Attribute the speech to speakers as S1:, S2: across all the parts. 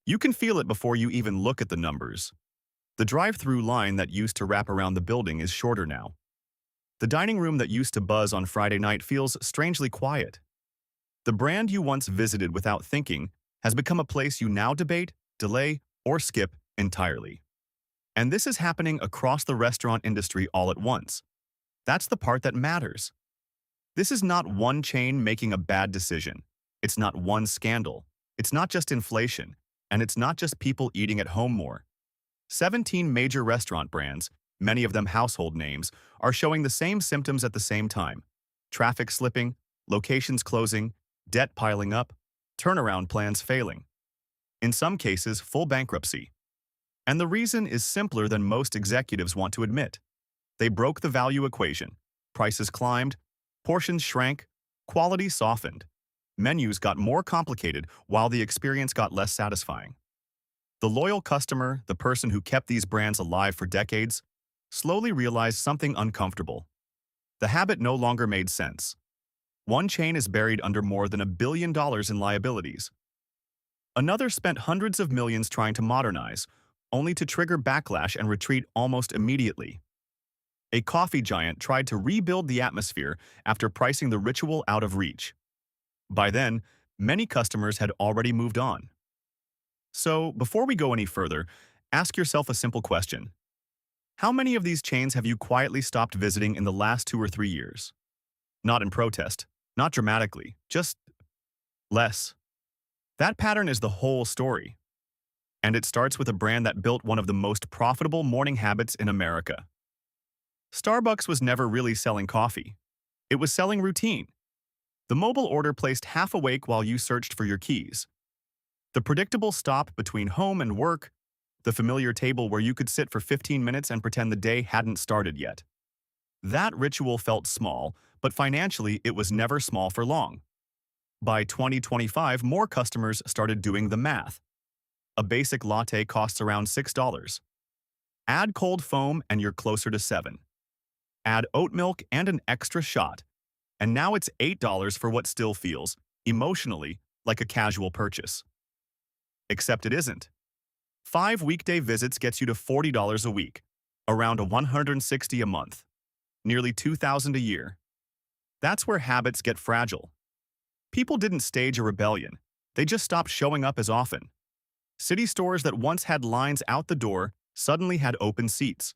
S1: You can feel it before you even look at the numbers. The drive-through line that used to wrap around the building is shorter now. The dining room that used to buzz on Friday night feels strangely quiet. The brand you once visited without thinking has become a place you now debate, delay, or skip entirely. And this is happening across the restaurant industry all at once. That's the part that matters. This is not one chain making a bad decision. It's not one scandal. It's not just inflation. And it's not just people eating at home more. 17 major restaurant brands, many of them household names, are showing the same symptoms at the same time. Traffic slipping, locations closing, debt piling up, turnaround plans failing. In some cases, full bankruptcy. And the reason is simpler than most executives want to admit. They broke the value equation. Prices climbed, portions shrank, quality softened. Menus got more complicated while the experience got less satisfying. The loyal customer, the person who kept these brands alive for decades, slowly realized something uncomfortable. The habit no longer made sense. One chain is buried under more than $1 billion in liabilities. Another spent hundreds of millions trying to modernize, only to trigger backlash and retreat almost immediately. A coffee giant tried to rebuild the atmosphere after pricing the ritual out of reach. By then, many customers had already moved on. So, before we go any further, ask yourself a simple question. How many of these chains have you quietly stopped visiting in the last 2 or 3 years? Not in protest, not dramatically, just less. That pattern is the whole story. And it starts with a brand that built one of the most profitable morning habits in America. Starbucks was never really selling coffee. It was selling routine. The mobile order placed half awake while you searched for your keys. The predictable stop between home and work. The familiar table where you could sit for 15 minutes and pretend the day hadn't started yet. That ritual felt small, but financially it was never small for long. By 2025, more customers started doing the math. A basic latte costs around $6. Add cold foam and you're closer to $7. Add oat milk and an extra shot. And now it's $8 for what still feels, emotionally, like a casual purchase. Except it isn't. 5 weekday visits gets you to $40 a week, around $160 a month, nearly $2,000 a year. That's where habits get fragile. People didn't stage a rebellion, they just stopped showing up as often. City stores that once had lines out the door suddenly had open seats.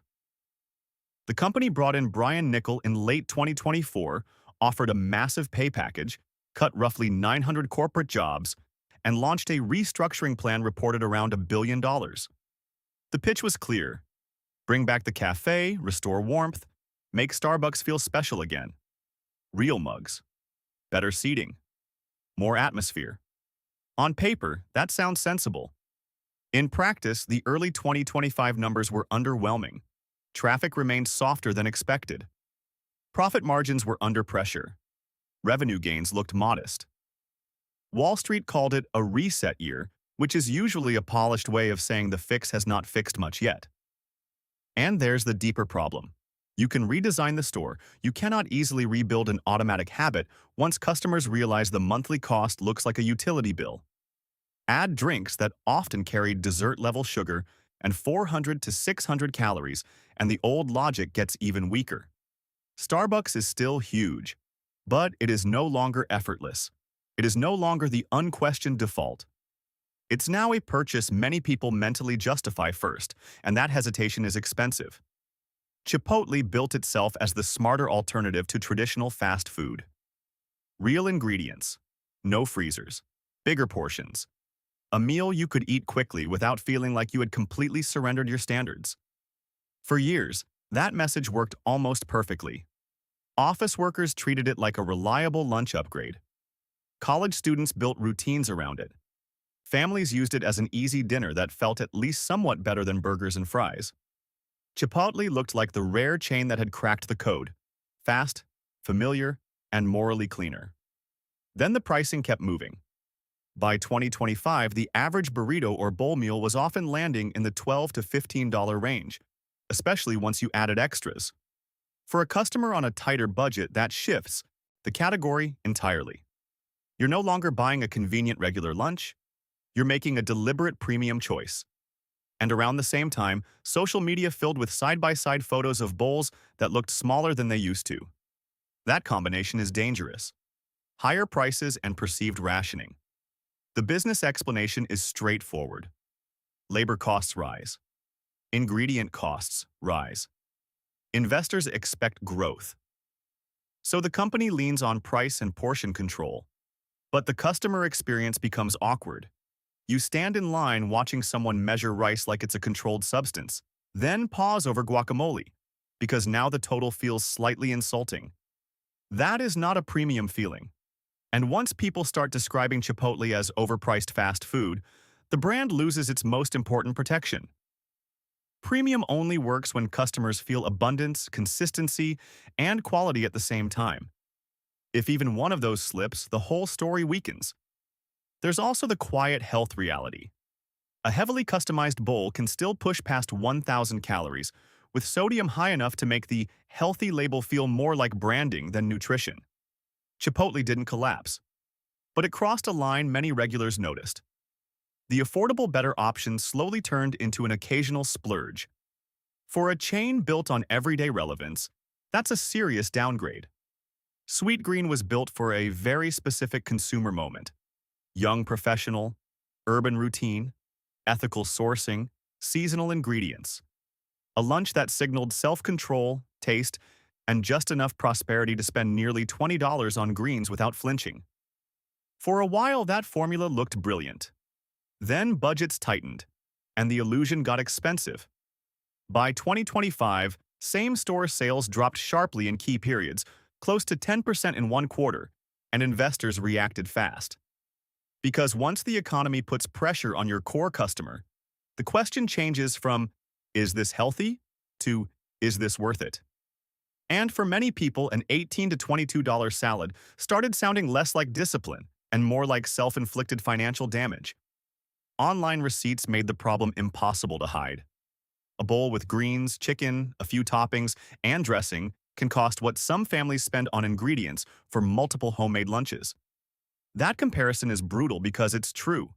S1: The company brought in Brian Niccol in late 2024, offered a massive pay package, cut roughly 900 corporate jobs, and launched a restructuring plan reported around $1 billion. The pitch was clear. Bring back the cafe, restore warmth, make Starbucks feel special again. Real mugs. Better seating. More atmosphere. On paper, that sounds sensible. In practice, the early 2025 numbers were underwhelming. Traffic remained softer than expected. Profit margins were under pressure. Revenue gains looked modest. Wall Street called it a reset year, which is usually a polished way of saying the fix has not fixed much yet. And there's the deeper problem. You can redesign the store, you cannot easily rebuild an automatic habit once customers realize the monthly cost looks like a utility bill. Add drinks that often carry dessert-level sugar and 400 to 600 calories, and the old logic gets even weaker. Starbucks is still huge, but it is no longer effortless. It is no longer the unquestioned default. It's now a purchase many people mentally justify first, and that hesitation is expensive. Chipotle built itself as the smarter alternative to traditional fast food. Real ingredients, no freezers, bigger portions. A meal you could eat quickly without feeling like you had completely surrendered your standards. For years, that message worked almost perfectly. Office workers treated it like a reliable lunch upgrade. College students built routines around it. Families used it as an easy dinner that felt at least somewhat better than burgers and fries. Chipotle looked like the rare chain that had cracked the code. Fast, familiar, and morally cleaner. Then the pricing kept moving. By 2025, the average burrito or bowl meal was often landing in the $12 to $15 range, especially once you added extras. For a customer on a tighter budget, that shifts the category entirely. You're no longer buying a convenient regular lunch. You're making a deliberate premium choice. And around the same time, social media filled with side-by-side photos of bowls that looked smaller than they used to. That combination is dangerous. Higher prices and perceived rationing. The business explanation is straightforward. Labor costs rise. Ingredient costs rise. Investors expect growth. So the company leans on price and portion control. But the customer experience becomes awkward. You stand in line watching someone measure rice like it's a controlled substance, then pause over guacamole, because now the total feels slightly insulting. That is not a premium feeling. And once people start describing Chipotle as overpriced fast food, the brand loses its most important protection. Premium only works when customers feel abundance, consistency, and quality at the same time. If even one of those slips, the whole story weakens. There's also the quiet health reality. A heavily customized bowl can still push past 1,000 calories, with sodium high enough to make the healthy label feel more like branding than nutrition. Chipotle didn't collapse, but it crossed a line many regulars noticed. The affordable better option slowly turned into an occasional splurge. For a chain built on everyday relevance, that's a serious downgrade. Sweetgreen was built for a very specific consumer moment. Young professional, urban routine, ethical sourcing, seasonal ingredients. A lunch that signaled self-control, taste, and just enough prosperity to spend nearly $20 on greens without flinching. For a while, that formula looked brilliant. Then budgets tightened, and the illusion got expensive. By 2025, same-store sales dropped sharply in key periods, close to 10% in one quarter, and investors reacted fast. Because once the economy puts pressure on your core customer, the question changes from, is this healthy? To, is this worth it? And for many people, an $18 to $22 salad started sounding less like discipline and more like self-inflicted financial damage. Online receipts made the problem impossible to hide. A bowl with greens, chicken, a few toppings, and dressing can cost what some families spend on ingredients for multiple homemade lunches. That comparison is brutal because it's true.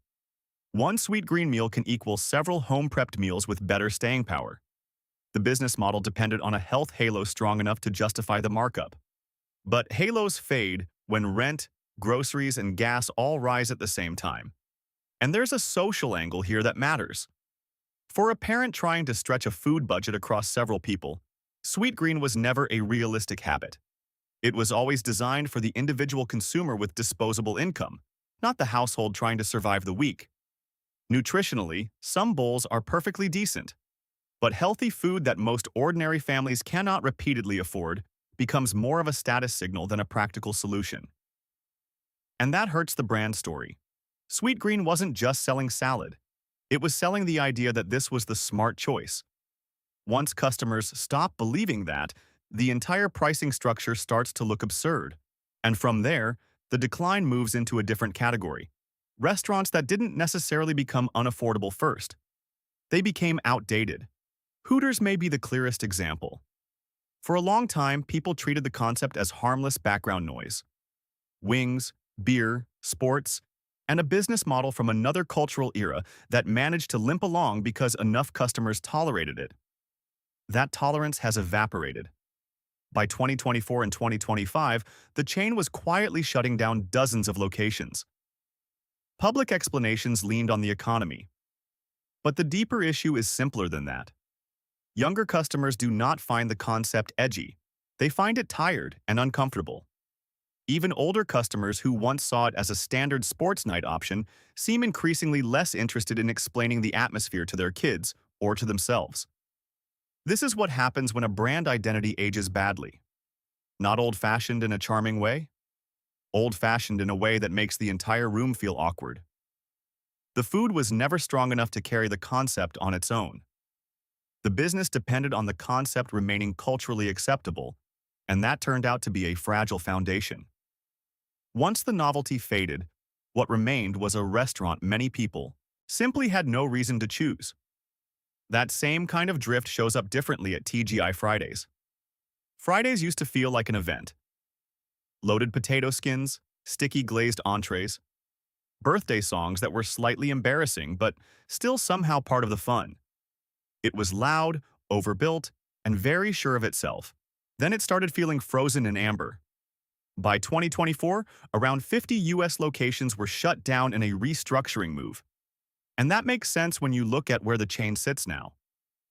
S1: One Sweetgreen meal can equal several home-prepped meals with better staying power. The business model depended on a health halo strong enough to justify the markup. But halos fade when rent, groceries, and gas all rise at the same time. And there's a social angle here that matters. For a parent trying to stretch a food budget across several people, Sweetgreen was never a realistic habit. It was always designed for the individual consumer with disposable income, not the household trying to survive the week. Nutritionally, some bowls are perfectly decent, but healthy food that most ordinary families cannot repeatedly afford becomes more of a status signal than a practical solution. And that hurts the brand story. Sweetgreen wasn't just selling salad. It was selling the idea that this was the smart choice. Once customers stop believing that, the entire pricing structure starts to look absurd. And from there, the decline moves into a different category. Restaurants that didn't necessarily become unaffordable first. They became outdated. Hooters may be the clearest example. For a long time, people treated the concept as harmless background noise. Wings, beer, sports, and a business model from another cultural era that managed to limp along because enough customers tolerated it. That tolerance has evaporated. By 2024 and 2025, the chain was quietly shutting down dozens of locations. Public explanations leaned on the economy. But the deeper issue is simpler than that. Younger customers do not find the concept edgy. They find it tired and uncomfortable. Even older customers who once saw it as a standard sports night option seem increasingly less interested in explaining the atmosphere to their kids or to themselves. This is what happens when a brand identity ages badly. Not old-fashioned in a charming way, old-fashioned in a way that makes the entire room feel awkward. The food was never strong enough to carry the concept on its own. The business depended on the concept remaining culturally acceptable, and that turned out to be a fragile foundation. Once the novelty faded, what remained was a restaurant many people simply had no reason to choose. That same kind of drift shows up differently at TGI Fridays. Fridays used to feel like an event. Loaded potato skins, sticky glazed entrees, birthday songs that were slightly embarrassing but still somehow part of the fun. It was loud, overbuilt, and very sure of itself. Then it started feeling frozen in amber. By 2024, around 50 US locations were shut down in a restructuring move. And that makes sense when you look at where the chain sits now.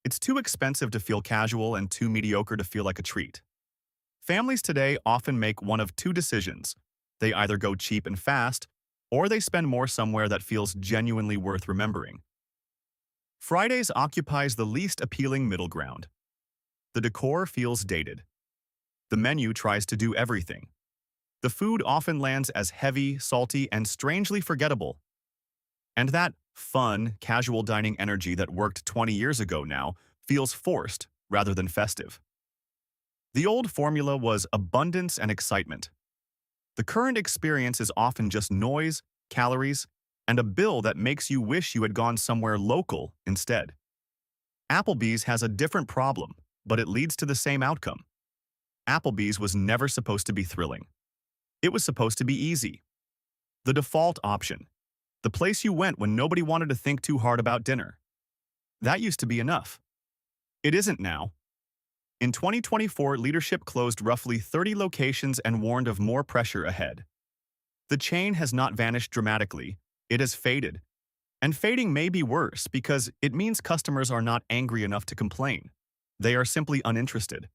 S1: It's too expensive to feel casual and too mediocre to feel like a treat. Families today often make one of two decisions. They either go cheap and fast, or they spend more somewhere that feels genuinely worth remembering. Fridays occupies the least appealing middle ground. The decor feels dated. The menu tries to do everything. The food often lands as heavy, salty, and strangely forgettable. And that fun, casual dining energy that worked 20 years ago now feels forced rather than festive. The old formula was abundance and excitement. The current experience is often just noise, calories, and a bill that makes you wish you had gone somewhere local instead. Applebee's has a different problem, but it leads to the same outcome. Applebee's was never supposed to be thrilling. It was supposed to be easy. The default option. The place you went when nobody wanted to think too hard about dinner. That used to be enough. It isn't now. In 2024, leadership closed roughly 30 locations and warned of more pressure ahead. The chain has not vanished dramatically, it has faded. And fading may be worse because it means customers are not angry enough to complain. They are simply uninterested.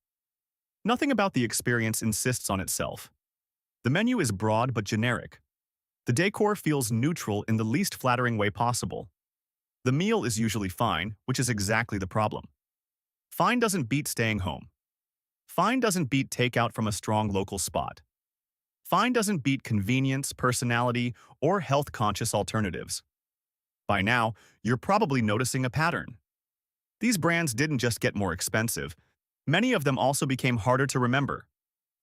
S1: Nothing about the experience insists on itself. The menu is broad but generic. The decor feels neutral in the least flattering way possible. The meal is usually fine, which is exactly the problem. Fine doesn't beat staying home. Fine doesn't beat takeout from a strong local spot. Fine doesn't beat convenience, personality, or health-conscious alternatives. By now, you're probably noticing a pattern. These brands didn't just get more expensive. Many of them also became harder to remember,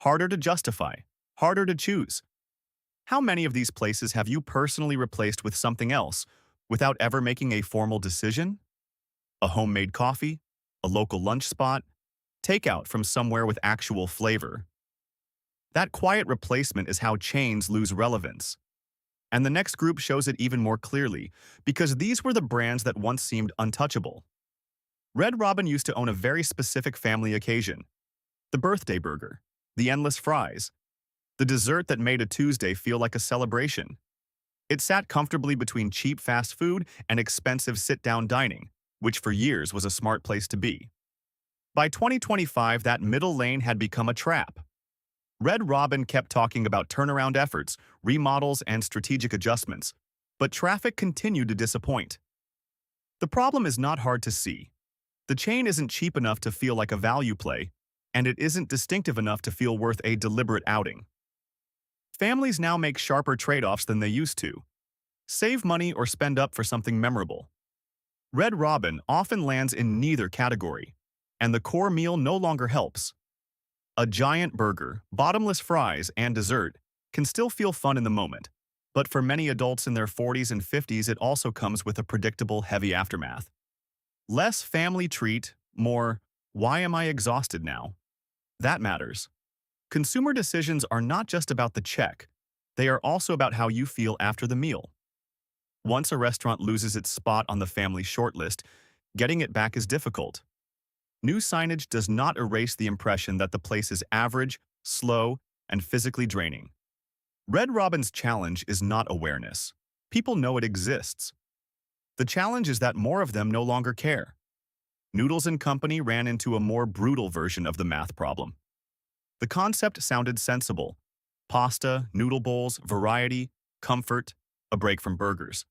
S1: harder to justify, harder to choose. How many of these places have you personally replaced with something else without ever making a formal decision? A homemade coffee? A local lunch spot? Takeout from somewhere with actual flavor? That quiet replacement is how chains lose relevance. And the next group shows it even more clearly, because these were the brands that once seemed untouchable. Red Robin used to own a very specific family occasion. The birthday burger, the endless fries, the dessert that made a Tuesday feel like a celebration. It sat comfortably between cheap fast food and expensive sit-down dining, which for years was a smart place to be. By 2025, that middle lane had become a trap. Red Robin kept talking about turnaround efforts, remodels, and strategic adjustments, but traffic continued to disappoint. The problem is not hard to see. The chain isn't cheap enough to feel like a value play, and it isn't distinctive enough to feel worth a deliberate outing. Families now make sharper trade-offs than they used to. Save money or spend up for something memorable. Red Robin often lands in neither category, and the core meal no longer helps. A giant burger, bottomless fries, and dessert can still feel fun in the moment, but for many adults in their 40s and 50s it also comes with a predictable, heavy aftermath. Less family treat, more, why am I exhausted now? That matters. Consumer decisions are not just about the check, they are also about how you feel after the meal. Once a restaurant loses its spot on the family shortlist, getting it back is difficult. New signage does not erase the impression that the place is average, slow, and physically draining. Red Robin's challenge is not awareness. People know it exists. The challenge is that more of them no longer care. Noodles & Company ran into a more brutal version of the math problem. The concept sounded sensible. Pasta, noodle bowls, variety, comfort, a break from burgers.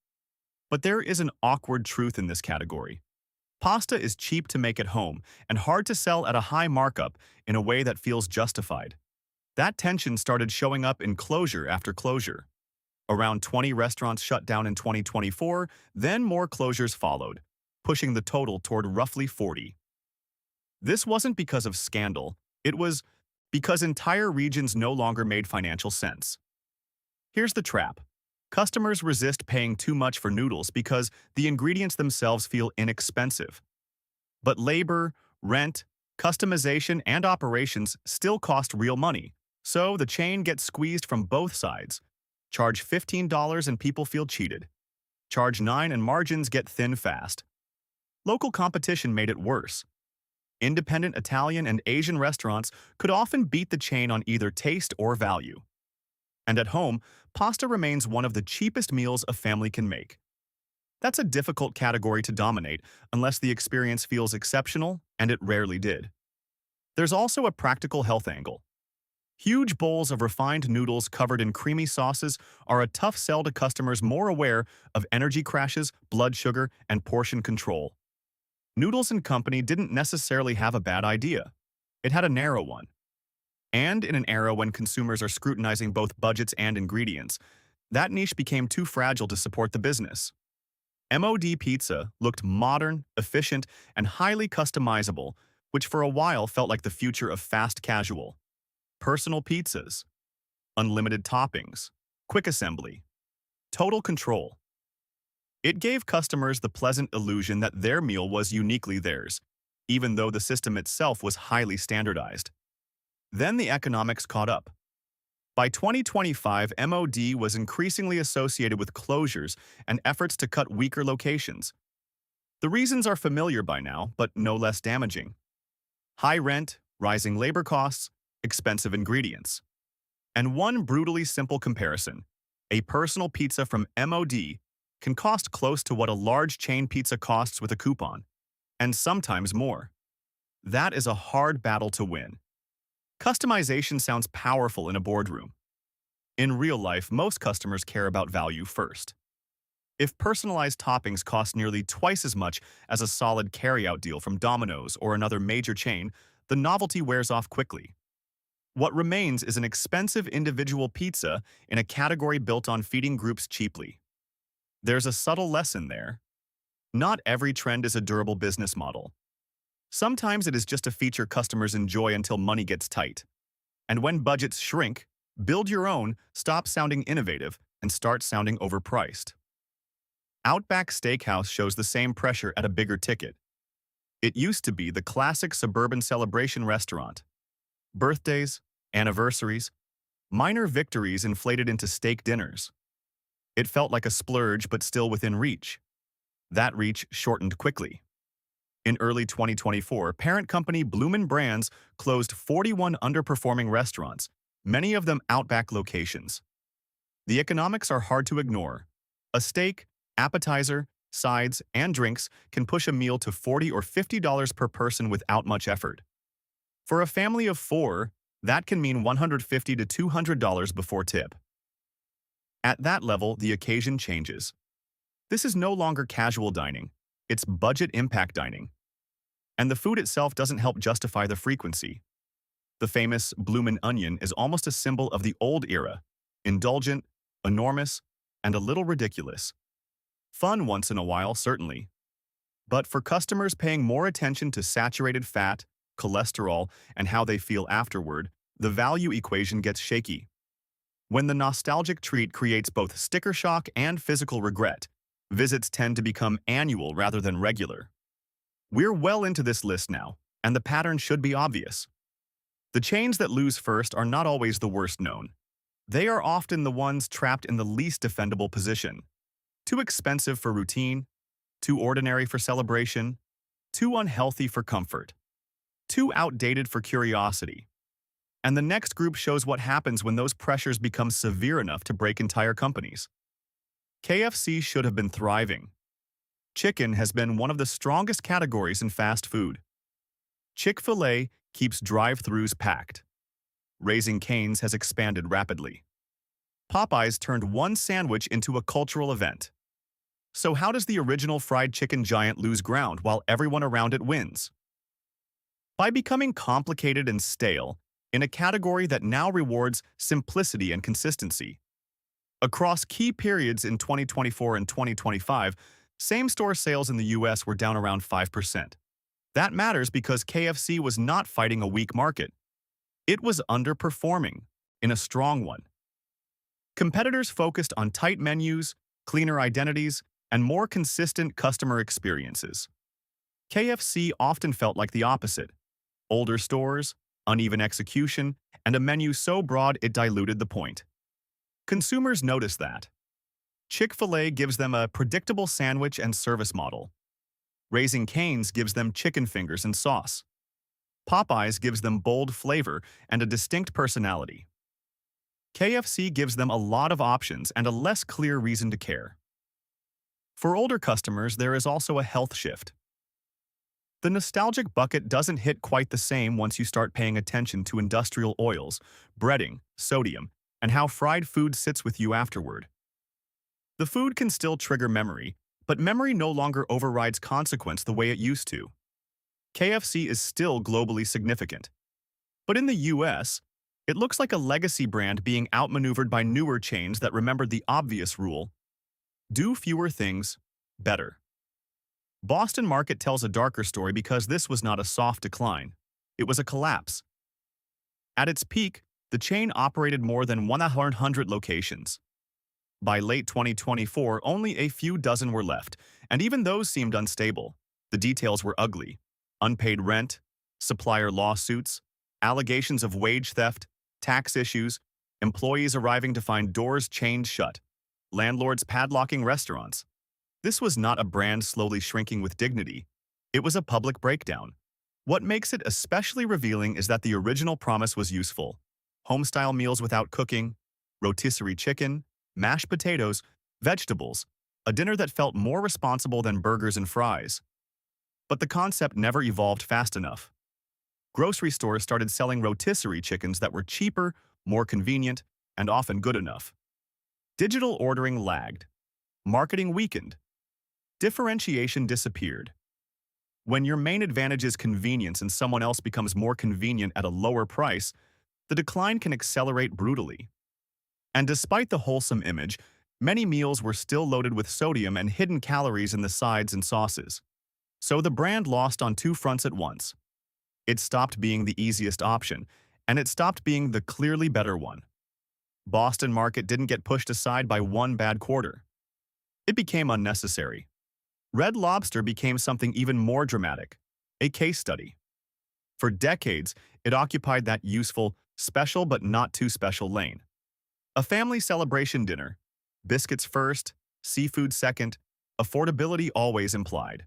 S1: But there is an awkward truth in this category. Pasta is cheap to make at home and hard to sell at a high markup in a way that feels justified. That tension started showing up in closure after closure. Around 20 restaurants shut down in 2024, then more closures followed, pushing the total toward roughly 40. This wasn't because of scandal, it was because entire regions no longer made financial sense. Here's the trap. Customers resist paying too much for noodles because the ingredients themselves feel inexpensive. But labor, rent, customization, and operations still cost real money, so the chain gets squeezed from both sides. Charge $15 and people feel cheated. Charge 9 and margins get thin fast. Local competition made it worse. Independent Italian and Asian restaurants could often beat the chain on either taste or value. And at home, pasta remains one of the cheapest meals a family can make. That's a difficult category to dominate unless the experience feels exceptional, and it rarely did. There's also a practical health angle. Huge bowls of refined noodles covered in creamy sauces are a tough sell to customers more aware of energy crashes, blood sugar, and portion control. Noodles & Company didn't necessarily have a bad idea. It had a narrow one. And in an era when consumers are scrutinizing both budgets and ingredients, that niche became too fragile to support the business. MOD Pizza looked modern, efficient, and highly customizable, which for a while felt like the future of fast casual. Personal pizzas, unlimited toppings, quick assembly, total control. It gave customers the pleasant illusion that their meal was uniquely theirs, even though the system itself was highly standardized. Then the economics caught up. By 2025, MOD was increasingly associated with closures and efforts to cut weaker locations. The reasons are familiar by now, but no less damaging. High rent, rising labor costs, expensive ingredients. And one brutally simple comparison: a personal pizza from MOD can cost close to what a large chain pizza costs with a coupon, and sometimes more. That is a hard battle to win. Customization sounds powerful in a boardroom. In real life, most customers care about value first. If personalized toppings cost nearly twice as much as a solid carryout deal from Domino's or another major chain, the novelty wears off quickly. What remains is an expensive individual pizza in a category built on feeding groups cheaply. There's a subtle lesson there. Not every trend is a durable business model. Sometimes it is just a feature customers enjoy until money gets tight. And when budgets shrink, build your own, stop sounding innovative, and start sounding overpriced. Outback Steakhouse shows the same pressure at a bigger ticket. It used to be the classic suburban celebration restaurant. Birthdays, anniversaries, minor victories inflated into steak dinners. It felt like a splurge but still within reach. That reach shortened quickly. In early 2024, parent company Bloomin' Brands closed 41 underperforming restaurants, many of them Outback locations. The economics are hard to ignore. A steak, appetizer, sides, and drinks can push a meal to $40 or $50 per person without much effort. For a family of 4, that can mean $150 to $200 before tip. At that level, the occasion changes. This is no longer casual dining, it's budget impact dining. And the food itself doesn't help justify the frequency. The famous bloomin' onion is almost a symbol of the old era: indulgent, enormous, and a little ridiculous. Fun once in a while, certainly. But for customers paying more attention to saturated fat, cholesterol, and how they feel afterward, the value equation gets shaky. When the nostalgic treat creates both sticker shock and physical regret, visits tend to become annual rather than regular. We're well into this list now, and the pattern should be obvious. The chains that lose first are not always the worst known. They are often the ones trapped in the least defendable position. Too expensive for routine, too ordinary for celebration, too unhealthy for comfort, too outdated for curiosity. And the next group shows what happens when those pressures become severe enough to break entire companies. KFC should have been thriving. Chicken has been one of the strongest categories in fast food. Chick-fil-A keeps drive-thrus packed. Raising Cane's has expanded rapidly. Popeyes turned one sandwich into a cultural event. So how does the original fried chicken giant lose ground while everyone around it wins? By becoming complicated and stale in a category that now rewards simplicity and consistency. Across key periods in 2024 and 2025, same-store sales in the US were down around 5%. That matters because KFC was not fighting a weak market. It was underperforming in a strong one. Competitors focused on tight menus, cleaner identities, and more consistent customer experiences. KFC often felt like the opposite: older stores, uneven execution, and a menu so broad it diluted the point. Consumers notice that. Chick-fil-A gives them a predictable sandwich and service model. Raising Cane's gives them chicken fingers and sauce. Popeyes gives them bold flavor and a distinct personality. KFC gives them a lot of options and a less clear reason to care. For older customers, there is also a health shift. The nostalgic bucket doesn't hit quite the same once you start paying attention to industrial oils, breading, sodium, and how fried food sits with you afterward. The food can still trigger memory, but memory no longer overrides consequence the way it used to. KFC is still globally significant. But in the US, it looks like a legacy brand being outmaneuvered by newer chains that remembered the obvious rule: do fewer things better. Boston Market tells a darker story because this was not a soft decline. It was a collapse. At its peak, the chain operated more than 100 locations. By late 2024, only a few dozen were left, and even those seemed unstable. The details were ugly: unpaid rent, supplier lawsuits, allegations of wage theft, tax issues, employees arriving to find doors chained shut, landlords padlocking restaurants. This was not a brand slowly shrinking with dignity. It was a public breakdown. What makes it especially revealing is that the original promise was useful: home-style meals without cooking, rotisserie chicken, mashed potatoes, vegetables, a dinner that felt more responsible than burgers and fries. But the concept never evolved fast enough. Grocery stores started selling rotisserie chickens that were cheaper, more convenient, and often good enough. Digital ordering lagged. Marketing weakened. Differentiation disappeared. When your main advantage is convenience and someone else becomes more convenient at a lower price, the decline can accelerate brutally. And despite the wholesome image, many meals were still loaded with sodium and hidden calories in the sides and sauces. So the brand lost on two fronts at once. It stopped being the easiest option, and it stopped being the clearly better one. Boston Market didn't get pushed aside by one bad quarter. It became unnecessary. Red Lobster became something even more dramatic: a case study. For decades, it occupied that useful, special but not too special lane. A family celebration dinner: biscuits first, seafood second, affordability always implied.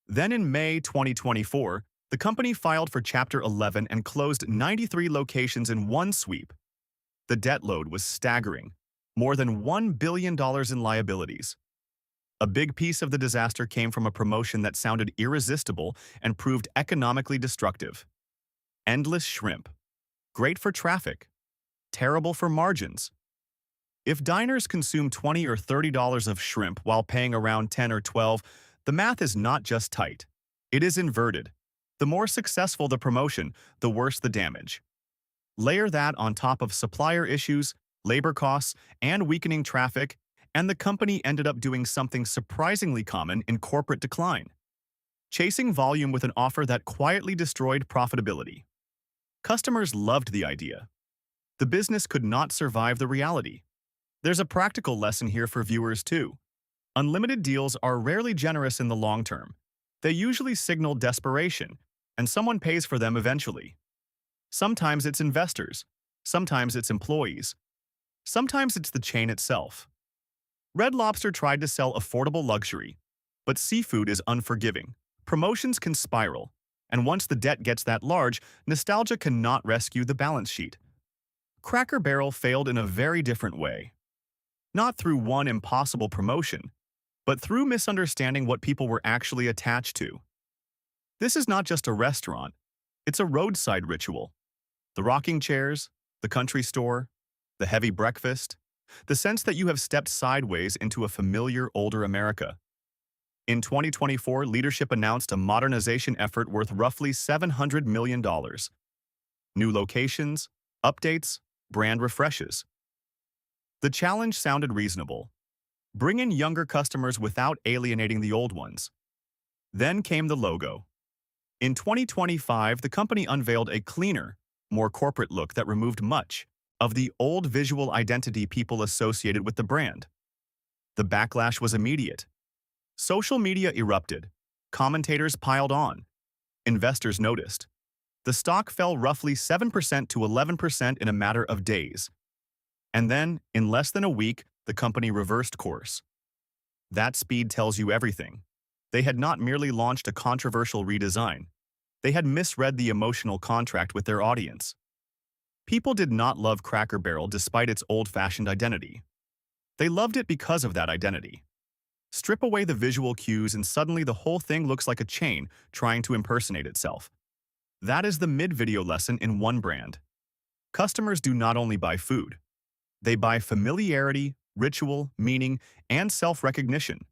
S1: Then in May 2024, the company filed for Chapter 11 and closed 93 locations in one sweep. The debt load was staggering: more than $1 billion in liabilities. A big piece of the disaster came from a promotion that sounded irresistible and proved economically destructive. Endless shrimp. Great for traffic. Terrible for margins. If diners consume $20 or $30 of shrimp while paying around 10 or 12, the math is not just tight. It is inverted. The more successful the promotion, the worse the damage. Layer that on top of supplier issues, labor costs, and weakening traffic, and the company ended up doing something surprisingly common in corporate decline: chasing volume with an offer that quietly destroyed profitability. Customers loved the idea. The business could not survive the reality. There's a practical lesson here for viewers too. Unlimited deals are rarely generous in the long term. They usually signal desperation, and someone pays for them eventually. Sometimes it's investors. Sometimes it's employees. Sometimes it's the chain itself. Red Lobster tried to sell affordable luxury, but seafood is unforgiving. Promotions can spiral, and once the debt gets that large, nostalgia cannot rescue the balance sheet. Cracker Barrel failed in a very different way. Not through one impossible promotion, but through misunderstanding what people were actually attached to. This is not just a restaurant, it's a roadside ritual. The rocking chairs, the country store, the heavy breakfast, the sense that you have stepped sideways into a familiar older America. In 2024, leadership announced a modernization effort worth roughly $700 million. New locations, updates, brand refreshes. The challenge sounded reasonable: bring in younger customers without alienating the old ones. Then came the logo. In 2025, the company unveiled a cleaner, more corporate look that removed much of the old visual identity people associated with the brand. The backlash was immediate. Social media erupted. Commentators piled on. Investors noticed. The stock fell roughly 7% to 11% in a matter of days. And then, in less than a week, the company reversed course. That speed tells you everything. They had not merely launched a controversial redesign. They had misread the emotional contract with their audience. People did not love Cracker Barrel despite its old-fashioned identity. They loved it because of that identity. Strip away the visual cues and suddenly the whole thing looks like a chain trying to impersonate itself. That is the mid-video lesson in one brand. Customers do not only buy food. They buy familiarity, ritual, meaning, and self-recognition.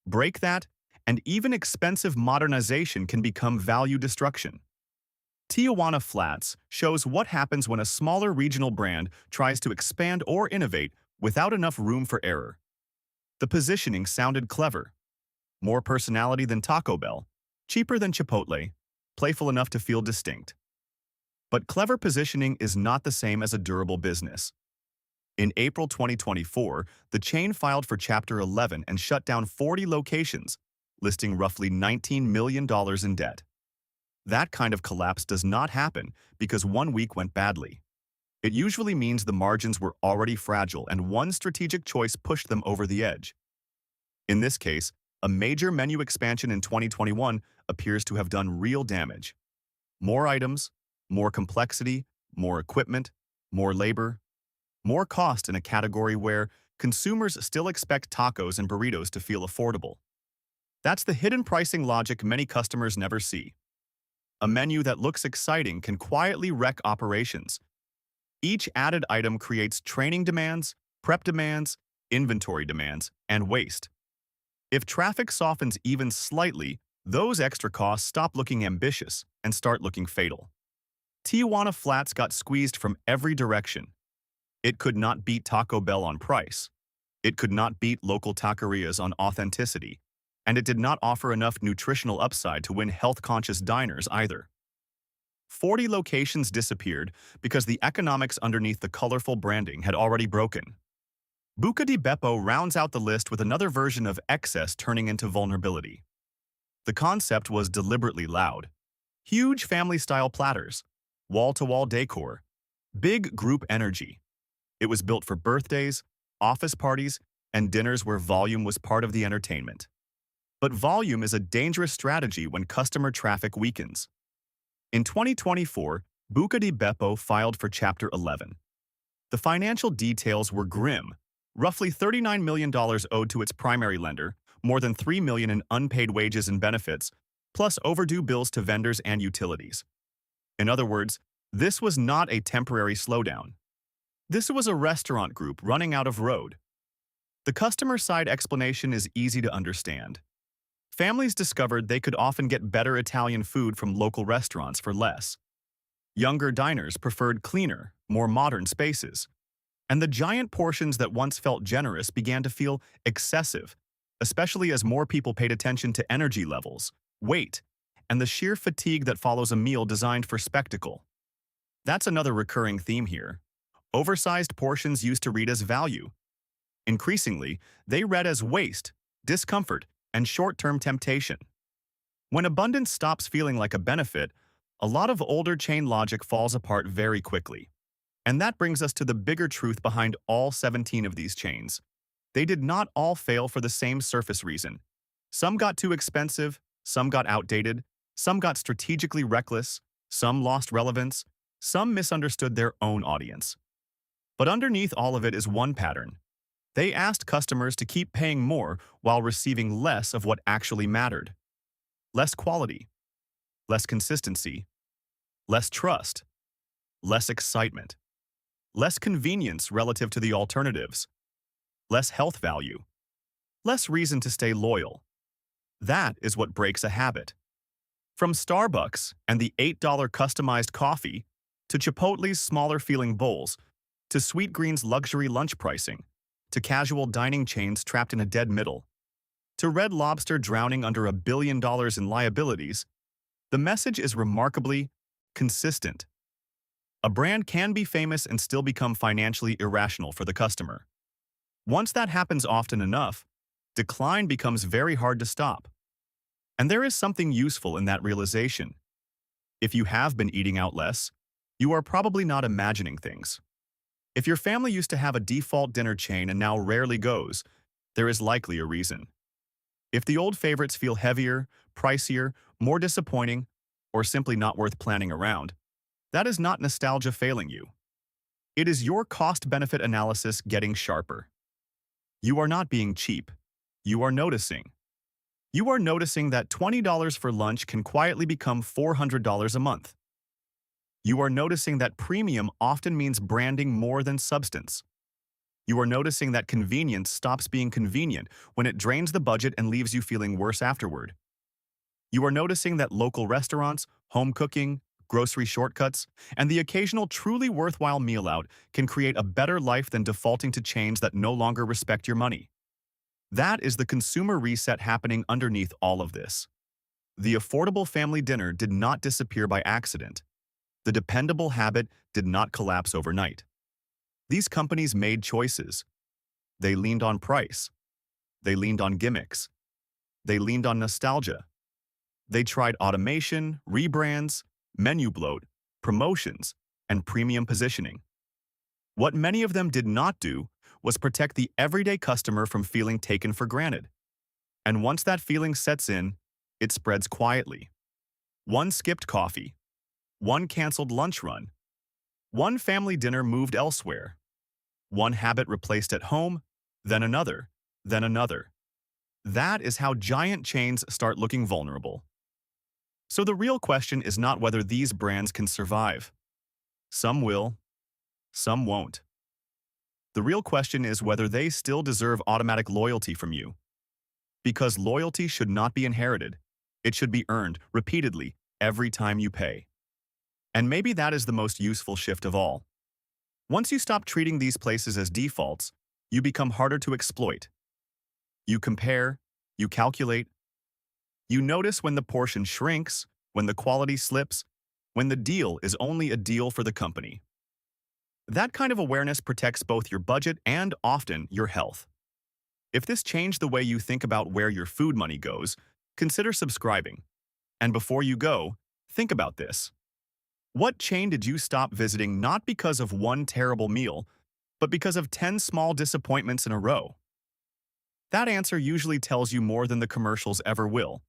S1: Break that, and even expensive modernization can become value destruction. Tijuana Flats shows what happens when a smaller regional brand tries to expand or innovate without enough room for error. The positioning sounded clever. More personality than Taco Bell, cheaper than Chipotle, playful enough to feel distinct. But clever positioning is not the same as a durable business. In April 2024, the chain filed for Chapter 11 and shut down 40 locations, listing roughly $19 million in debt. That kind of collapse does not happen because one week went badly. It usually means the margins were already fragile and one strategic choice pushed them over the edge. In this case, a major menu expansion in 2021 appears to have done real damage. More items, more complexity, more equipment, more labor, more cost in a category where consumers still expect tacos and burritos to feel affordable. That's the hidden pricing logic many customers never see. A menu that looks exciting can quietly wreck operations. Each added item creates training demands, prep demands, inventory demands, and waste. If traffic softens even slightly, those extra costs stop looking ambitious and start looking fatal. Tijuana Flats got squeezed from every direction. It could not beat Taco Bell on price. It could not beat local taquerias on authenticity. And it did not offer enough nutritional upside to win health-conscious diners either. 40 locations disappeared because the economics underneath the colorful branding had already broken. Buca di Beppo rounds out the list with another version of excess turning into vulnerability. The concept was deliberately loud. Huge family-style platters, wall-to-wall decor, big group energy. It was built for birthdays, office parties, and dinners where volume was part of the entertainment. But volume is a dangerous strategy when customer traffic weakens. In 2024, Buca di Beppo filed for Chapter 11. The financial details were grim. Roughly $39 million owed to its primary lender, more than $3 million in unpaid wages and benefits, plus overdue bills to vendors and utilities. In other words, this was not a temporary slowdown. This was a restaurant group running out of road. The customer-side explanation is easy to understand. Families discovered they could often get better Italian food from local restaurants for less. Younger diners preferred cleaner, more modern spaces. And the giant portions that once felt generous began to feel excessive, especially as more people paid attention to energy levels, weight, and the sheer fatigue that follows a meal designed for spectacle. That's another recurring theme here. Oversized portions used to read as value. Increasingly, they read as waste, discomfort, and short-term temptation. When abundance stops feeling like a benefit, a lot of older chain logic falls apart very quickly. And that brings us to the bigger truth behind all 17 of these chains. They did not all fail for the same surface reason. Some got too expensive, some got outdated, some got strategically reckless, some lost relevance, some misunderstood their own audience. But underneath all of it is one pattern. They asked customers to keep paying more while receiving less of what actually mattered. Less quality, less consistency, less trust, less excitement, less convenience relative to the alternatives, less health value, less reason to stay loyal. That is what breaks a habit. From Starbucks and the $8 customized coffee, to Chipotle's smaller-feeling bowls, to Sweetgreen's luxury lunch pricing, to casual dining chains trapped in a dead middle, to Red Lobster drowning under $1 billion in liabilities, the message is remarkably consistent. A brand can be famous and still become financially irrational for the customer. Once that happens often enough, decline becomes very hard to stop. And there is something useful in that realization. If you have been eating out less, you are probably not imagining things. If your family used to have a default dinner chain and now rarely goes, there is likely a reason. If the old favorites feel heavier, pricier, more disappointing, or simply not worth planning around, that is not nostalgia failing you. It is your cost-benefit analysis getting sharper. You are not being cheap. You are noticing. You are noticing that $20 for lunch can quietly become $400 a month. You are noticing that premium often means branding more than substance. You are noticing that convenience stops being convenient when it drains the budget and leaves you feeling worse afterward. You are noticing that local restaurants, home cooking, grocery shortcuts, and the occasional truly worthwhile meal out can create a better life than defaulting to chains that no longer respect your money. That is the consumer reset happening underneath all of this. The affordable family dinner did not disappear by accident. The dependable habit did not collapse overnight. These companies made choices. They leaned on price. They leaned on gimmicks. They leaned on nostalgia. They tried automation, rebrands, menu bloat, promotions, and premium positioning. What many of them did not do was protect the everyday customer from feeling taken for granted. And once that feeling sets in, it spreads quietly. One skipped coffee. One canceled lunch run. One family dinner moved elsewhere. One habit replaced at home, then another, then another. That is how giant chains start looking vulnerable. So the real question is not whether these brands can survive. Some will, some won't. The real question is whether they still deserve automatic loyalty from you. Because loyalty should not be inherited. It should be earned repeatedly every time you pay. And maybe that is the most useful shift of all. Once you stop treating these places as defaults, you become harder to exploit. You compare, you calculate, you notice when the portion shrinks, when the quality slips, when the deal is only a deal for the company. That kind of awareness protects both your budget and, often, your health. If this changed the way you think about where your food money goes, consider subscribing. And before you go, think about this. What chain did you stop visiting not because of one terrible meal, but because of 10 small disappointments in a row? That answer usually tells you more than the commercials ever will.